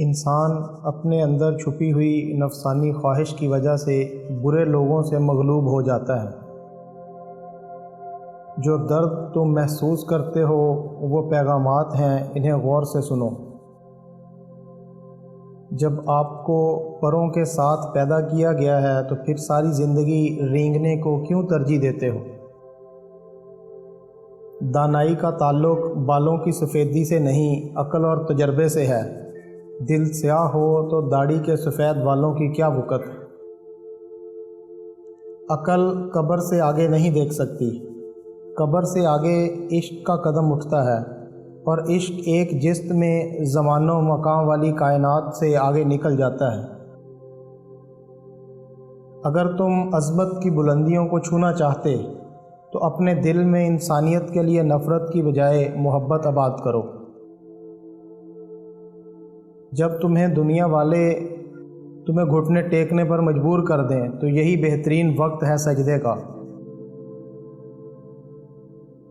انسان اپنے اندر چھپی ہوئی نفسانی خواہش کی وجہ سے برے لوگوں سے مغلوب ہو جاتا ہے۔ جو درد تم محسوس کرتے ہو وہ پیغامات ہیں، انہیں غور سے سنو۔ جب آپ کو پروں کے ساتھ پیدا کیا گیا ہے تو پھر ساری زندگی رینگنے کو کیوں ترجیح دیتے ہو؟ دانائی کا تعلق بالوں کی سفیدی سے نہیں، عقل اور تجربے سے ہے۔ دل سیاہ ہو تو داڑھی کے سفید بالوں کی کیا وقت ہے؟ عقل قبر سے آگے نہیں دیکھ سکتی، قبر سے آگے عشق کا قدم اٹھتا ہے، اور عشق ایک جست میں زمان و مکان والی کائنات سے آگے نکل جاتا ہے۔ اگر تم عظمت کی بلندیوں کو چھونا چاہتے تو اپنے دل میں انسانیت کے لیے نفرت کی بجائے محبت آباد کرو۔ جب تمہیں دنیا والے تمہیں گھٹنے ٹیکنے پر مجبور کر دیں تو یہی بہترین وقت ہے سجدے کا۔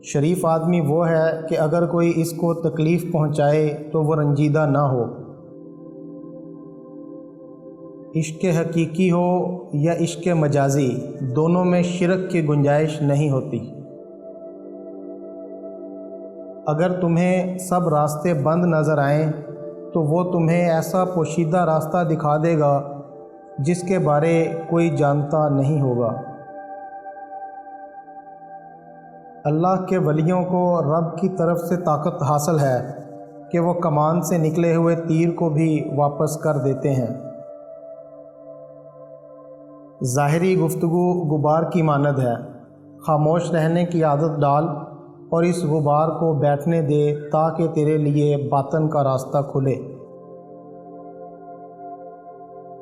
شریف آدمی وہ ہے کہ اگر کوئی اس کو تکلیف پہنچائے تو وہ رنجیدہ نہ ہو۔ عشق حقیقی ہو یا عشق مجازی، دونوں میں شرک کی گنجائش نہیں ہوتی۔ اگر تمہیں سب راستے بند نظر آئیں تو وہ تمہیں ایسا پوشیدہ راستہ دکھا دے گا جس کے بارے کوئی جانتا نہیں ہوگا۔ اللہ کے ولیوں کو رب کی طرف سے طاقت حاصل ہے کہ وہ کمان سے نکلے ہوئے تیر کو بھی واپس کر دیتے ہیں۔ ظاہری گفتگو غبار کی مانند ہے، خاموش رہنے کی عادت ڈال اور اس غبار کو بیٹھنے دے تاکہ تیرے لیے باطن کا راستہ کھلے۔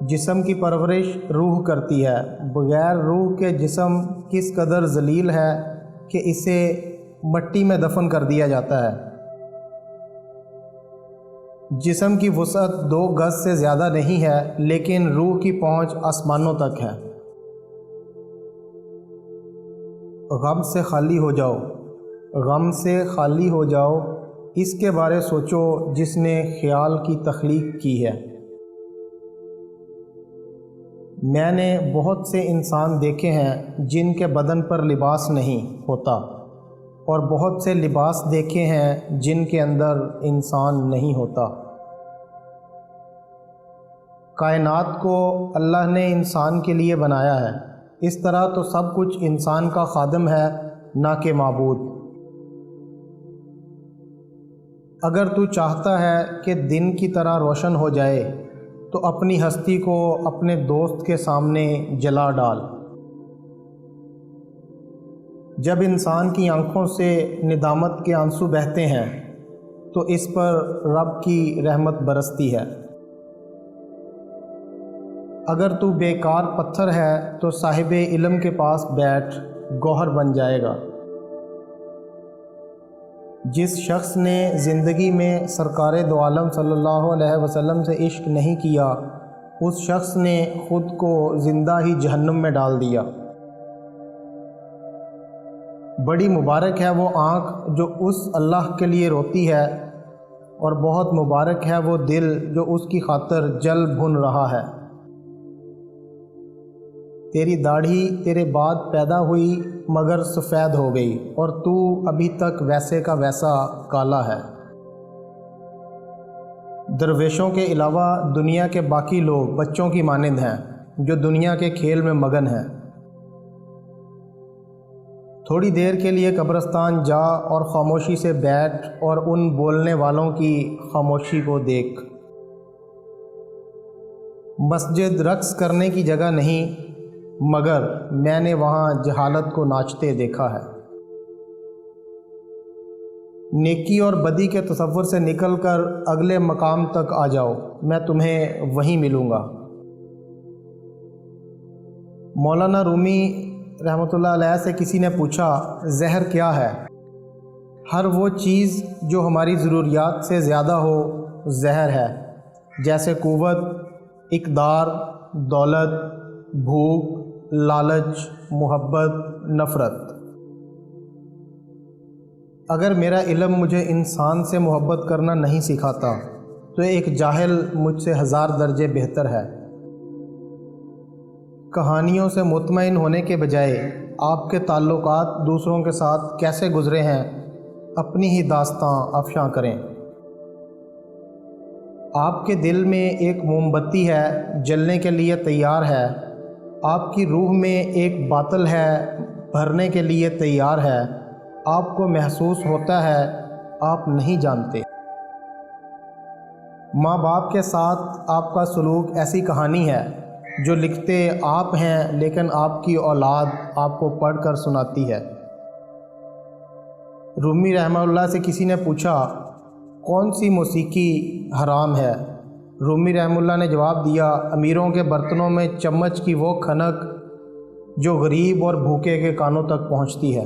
جسم کی پرورش روح کرتی ہے، بغیر روح کے جسم کس قدر ذلیل ہے کہ اسے مٹی میں دفن کر دیا جاتا ہے۔ جسم کی وسعت 2 گز سے زیادہ نہیں ہے، لیکن روح کی پہنچ آسمانوں تک ہے۔ غم سے خالی ہو جاؤ، غم سے خالی ہو جاؤ، اس کے بارے سوچو جس نے خیال کی تخلیق کی ہے۔ میں نے بہت سے انسان دیکھے ہیں جن کے بدن پر لباس نہیں ہوتا، اور بہت سے لباس دیکھے ہیں جن کے اندر انسان نہیں ہوتا۔ کائنات کو اللہ نے انسان کے لیے بنایا ہے، اس طرح تو سب کچھ انسان کا خادم ہے، نہ کہ معبود۔ اگر تو چاہتا ہے کہ دن کی طرح روشن ہو جائے تو اپنی ہستی کو اپنے دوست کے سامنے جلا ڈال۔ جب انسان کی آنکھوں سے ندامت کے آنسو بہتے ہیں تو اس پر رب کی رحمت برستی ہے۔ اگر تو بیکار پتھر ہے تو صاحب علم کے پاس بیٹھ، گوہر بن جائے گا۔ جس شخص نے زندگی میں سرکار دو عالم صلی اللہ علیہ وسلم سے عشق نہیں کیا، اس شخص نے خود کو زندہ ہی جہنم میں ڈال دیا۔ بڑی مبارک ہے وہ آنکھ جو اس اللہ کے لیے روتی ہے، اور بہت مبارک ہے وہ دل جو اس کی خاطر جل بھن رہا ہے۔ تیری داڑھی تیرے بعد پیدا ہوئی مگر سفید ہو گئی، اور تو ابھی تک ویسے کا ویسا کالا ہے۔ درویشوں کے علاوہ دنیا کے باقی لوگ بچوں کی مانند ہیں جو دنیا کے کھیل میں مگن ہیں۔ تھوڑی دیر کے لیے قبرستان جا اور خاموشی سے بیٹھ اور ان بولنے والوں کی خاموشی کو دیکھ۔ مسجد رقص کرنے کی جگہ نہیں، مگر میں نے وہاں جہالت کو ناچتے دیکھا ہے۔ نیکی اور بدی کے تصور سے نکل کر اگلے مقام تک آ جاؤ، میں تمہیں وہیں ملوں گا۔ مولانا رومی رحمۃ اللہ علیہ سے کسی نے پوچھا، زہر کیا ہے؟ ہر وہ چیز جو ہماری ضروریات سے زیادہ ہو زہر ہے، جیسے قوت، اقدار، دولت، بھوک، لالچ، محبت، نفرت۔ اگر میرا علم مجھے انسان سے محبت کرنا نہیں سکھاتا تو ایک جاہل مجھ سے 1000 درجے بہتر ہے۔ کہانیوں سے مطمئن ہونے کے بجائے آپ کے تعلقات دوسروں کے ساتھ کیسے گزرے ہیں، اپنی ہی داستاں افشاں کریں۔ آپ کے دل میں ایک موم بتی ہے، جلنے کے لیے تیار ہے۔ آپ کی روح میں ایک باطل ہے، بھرنے کے لیے تیار ہے۔ آپ کو محسوس ہوتا ہے، آپ نہیں جانتے۔ ماں باپ کے ساتھ آپ کا سلوک ایسی کہانی ہے جو لکھتے آپ ہیں، لیکن آپ کی اولاد آپ کو پڑھ کر سناتی ہے۔ رومی رحمہ اللہ سے کسی نے پوچھا کون سی موسیقی حرام ہے؟ رومی رحمہ اللہ نے جواب دیا، امیروں کے برتنوں میں چمچ کی وہ کھنک جو غریب اور بھوکے کے کانوں تک پہنچتی ہے۔